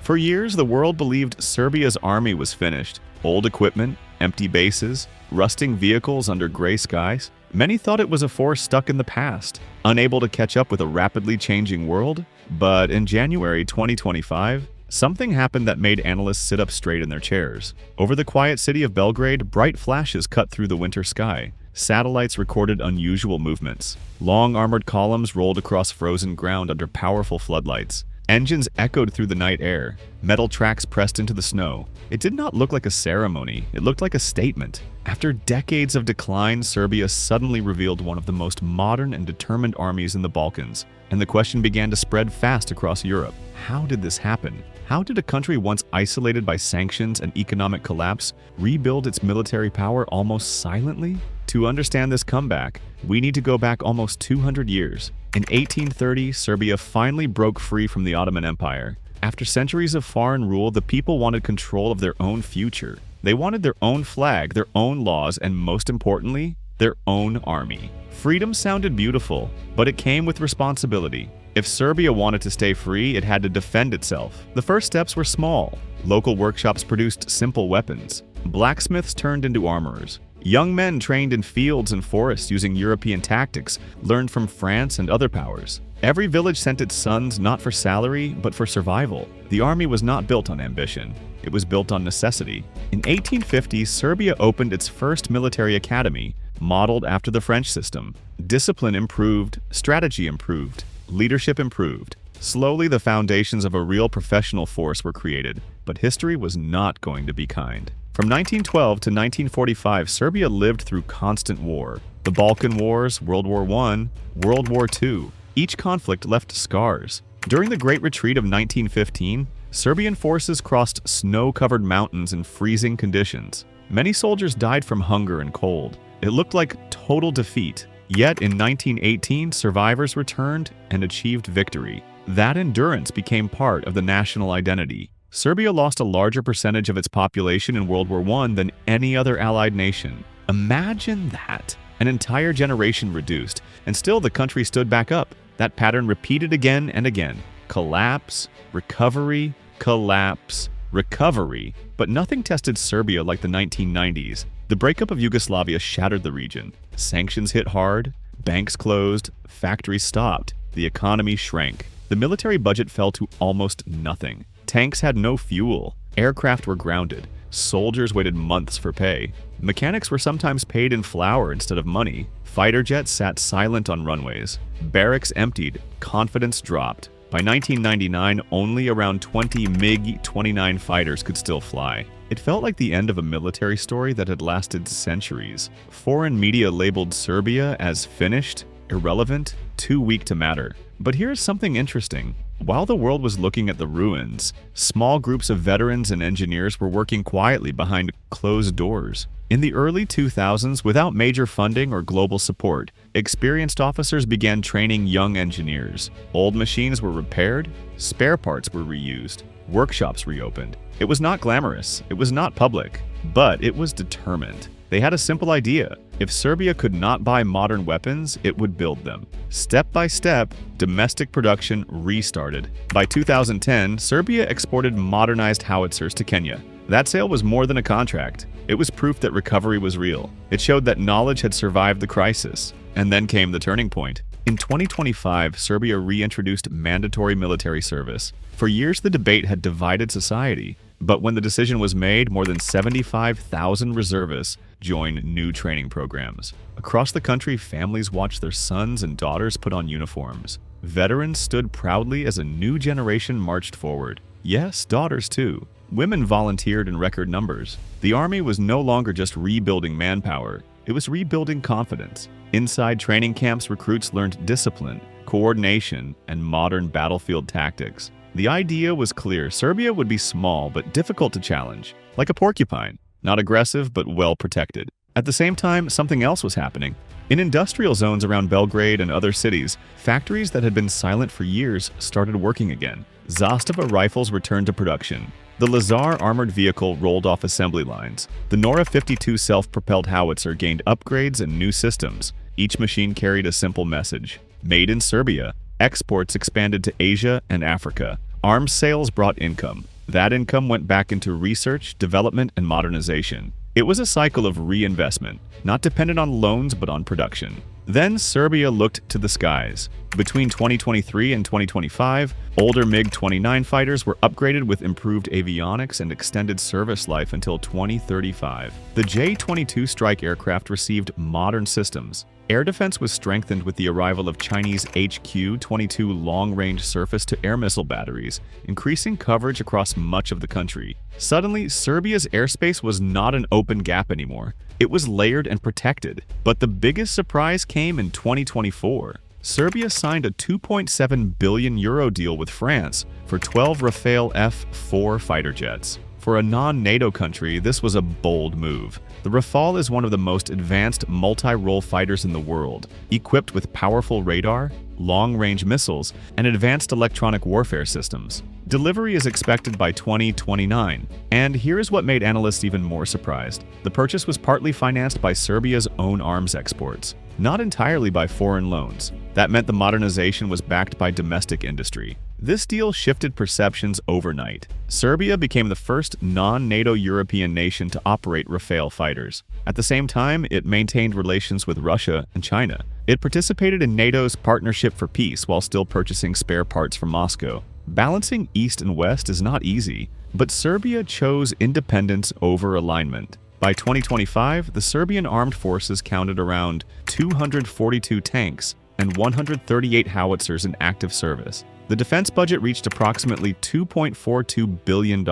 For years, the world believed Serbia's army was finished. Old equipment, empty bases, rusting vehicles under gray skies. Many thought it was a force stuck in the past, unable to catch up with a rapidly changing world. But in January 2025, something happened that made analysts sit up straight in their chairs. Over the quiet city of Belgrade, bright flashes cut through the winter sky. Satellites recorded unusual movements. Long armored columns rolled across frozen ground under powerful floodlights. Engines echoed through the night air. Metal tracks pressed into the snow. It did not look like a ceremony. It looked like a statement. After decades of decline, Serbia suddenly revealed one of the most modern and determined armies in the Balkans. And the question began to spread fast across Europe. How did this happen? How did a country once isolated by sanctions and economic collapse rebuild its military power almost silently? To understand this comeback, we need to go back almost 200 years. In 1830, Serbia finally broke free from the Ottoman Empire. After centuries of foreign rule, the people wanted control of their own future. They wanted their own flag, their own laws, and most importantly, their own army. Freedom sounded beautiful, but it came with responsibility. If Serbia wanted to stay free, it had to defend itself. The first steps were small. Local workshops produced simple weapons. Blacksmiths turned into armorers. Young men trained in fields and forests using European tactics, learned from France and other powers. Every village sent its sons not for salary, but for survival. The army was not built on ambition. It was built on necessity. In 1850, Serbia opened its first military academy, modeled after the French system. Discipline improved, strategy improved, leadership improved. Slowly, the foundations of a real professional force were created, but history was not going to be kind. From 1912 to 1945, Serbia lived through constant war. The Balkan Wars, World War I, World War II. Each conflict left scars. During the Great Retreat of 1915, Serbian forces crossed snow-covered mountains in freezing conditions. Many soldiers died from hunger and cold. It looked like total defeat. Yet in 1918, survivors returned and achieved victory. That endurance became part of the national identity. Serbia lost a larger percentage of its population in World War I than any other allied nation. Imagine that! An entire generation reduced, and still the country stood back up. That pattern repeated again and again. Collapse, recovery, collapse, recovery. But nothing tested Serbia like the 1990s. The breakup of Yugoslavia shattered the region. Sanctions hit hard, banks closed, factories stopped, the economy shrank. The military budget fell to almost nothing. Tanks had no fuel, aircraft were grounded, soldiers waited months for pay. Mechanics were sometimes paid in flour instead of money. Fighter jets sat silent on runways. Barracks emptied, confidence dropped. By 1999, only around 20 MiG-29 fighters could still fly. It felt like the end of a military story that had lasted centuries. Foreign media labeled Serbia as finished, irrelevant, too weak to matter. But here's something interesting. While the world was looking at the ruins, small groups of veterans and engineers were working quietly behind closed doors. In the early 2000s, without major funding or global support, experienced officers began training young engineers. Old machines were repaired, spare parts were reused, workshops reopened. It was not glamorous, it was not public, but it was determined. They had a simple idea. If Serbia could not buy modern weapons, it would build them. Step by step, domestic production restarted. By 2010, Serbia exported modernized howitzers to Kenya. That sale was more than a contract. It was proof that recovery was real. It showed that knowledge had survived the crisis. And then came the turning point. In 2025, Serbia reintroduced mandatory military service. For years, the debate had divided society. But when the decision was made, more than 75,000 reservists joined new training programs. Across the country, families watched their sons and daughters put on uniforms. Veterans stood proudly as a new generation marched forward. Yes, daughters too. Women volunteered in record numbers. The army was no longer just rebuilding manpower. It was rebuilding confidence. Inside training camps, recruits learned discipline, coordination, and modern battlefield tactics. The idea was clear. Serbia would be small but difficult to challenge, like a porcupine, not aggressive but well protected. At the same time, something else was happening. In industrial zones around Belgrade and other cities, factories that had been silent for years started working again. Zastava rifles returned to production. The Lazar armored vehicle rolled off assembly lines. The Norah 52 self-propelled howitzer gained upgrades and new systems. Each machine carried a simple message. Made in Serbia. Exports expanded to Asia and Africa. Arms sales brought income. That income went back into research, development, and modernization. It was a cycle of reinvestment, not dependent on loans but on production. Then Serbia looked to the skies. Between 2023 and 2025, older MiG-29 fighters were upgraded with improved avionics and extended service life until 2035. The J-22 strike aircraft received modern systems. Air defense was strengthened with the arrival of Chinese HQ-22 long-range surface-to-air missile batteries, increasing coverage across much of the country. Suddenly, Serbia's airspace was not an open gap anymore. It was layered and protected. But the biggest surprise came in 2024. Serbia signed a €2.7 billion deal with France for 12 Rafale F-4 fighter jets. For a non-NATO country, this was a bold move. The Rafale is one of the most advanced multi-role fighters in the world, equipped with powerful radar, long-range missiles, and advanced electronic warfare systems. Delivery is expected by 2029, and here is what made analysts even more surprised. The purchase was partly financed by Serbia's own arms exports, not entirely by foreign loans. That meant the modernization was backed by domestic industry. This deal shifted perceptions overnight. Serbia became the first non-NATO European nation to operate Rafale fighters. At the same time, it maintained relations with Russia and China. It participated in NATO's Partnership for Peace while still purchasing spare parts from Moscow. Balancing East and West is not easy, but Serbia chose independence over alignment. By 2025, the Serbian Armed Forces counted around 242 tanks and 138 howitzers in active service. The defense budget reached approximately $2.42 billion,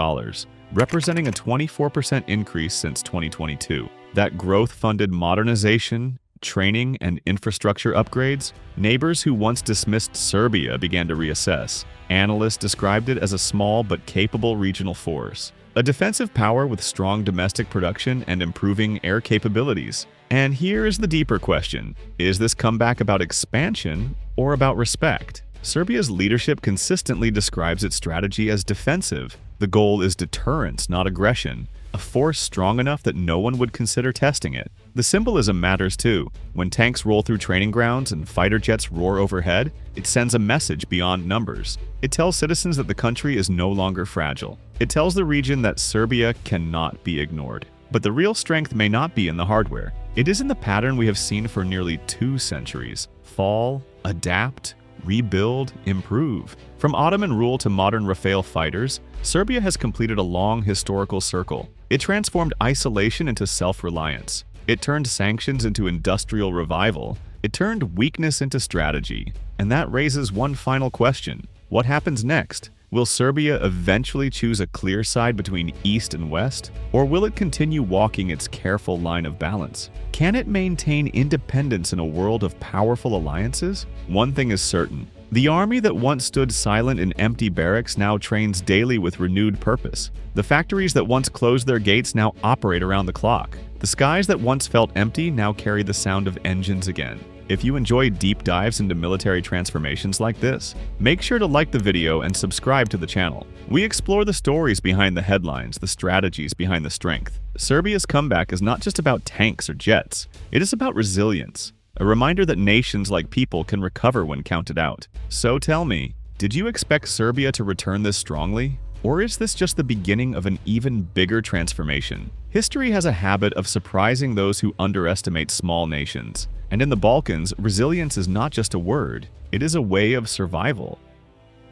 representing a 24% increase since 2022. That growth funded modernization, training, and infrastructure upgrades. Neighbors who once dismissed Serbia began to reassess. Analysts described it as a small but capable regional force, a defensive power with strong domestic production and improving air capabilities. And here is the deeper question. Is this comeback about expansion or about respect? Serbia's leadership consistently describes its strategy as defensive. The goal is deterrence, not aggression, a force strong enough that no one would consider testing it. The symbolism matters too. When tanks roll through training grounds and fighter jets roar overhead, it sends a message beyond numbers. It tells citizens that the country is no longer fragile. It tells the region that Serbia cannot be ignored. But the real strength may not be in the hardware. It is in the pattern we have seen for nearly 2 centuries. Fall, adapt, rebuild, improve. From Ottoman rule to modern Rafale fighters, Serbia has completed a long historical circle. It transformed isolation into self-reliance. It turned sanctions into industrial revival. It turned weakness into strategy. And that raises one final question. What happens next? Will Serbia eventually choose a clear side between East and West? Or will it continue walking its careful line of balance? Can it maintain independence in a world of powerful alliances? One thing is certain. The army that once stood silent in empty barracks now trains daily with renewed purpose. The factories that once closed their gates now operate around the clock. The skies that once felt empty now carry the sound of engines again. If you enjoy deep dives into military transformations like this, make sure to like the video and subscribe to the channel. We explore the stories behind the headlines, the strategies behind the strength. Serbia's comeback is not just about tanks or jets. It is about resilience, a reminder that nations like people can recover when counted out. So tell me, did you expect Serbia to return this strongly? Or is this just the beginning of an even bigger transformation? History has a habit of surprising those who underestimate small nations. And in the Balkans, resilience is not just a word, it is a way of survival.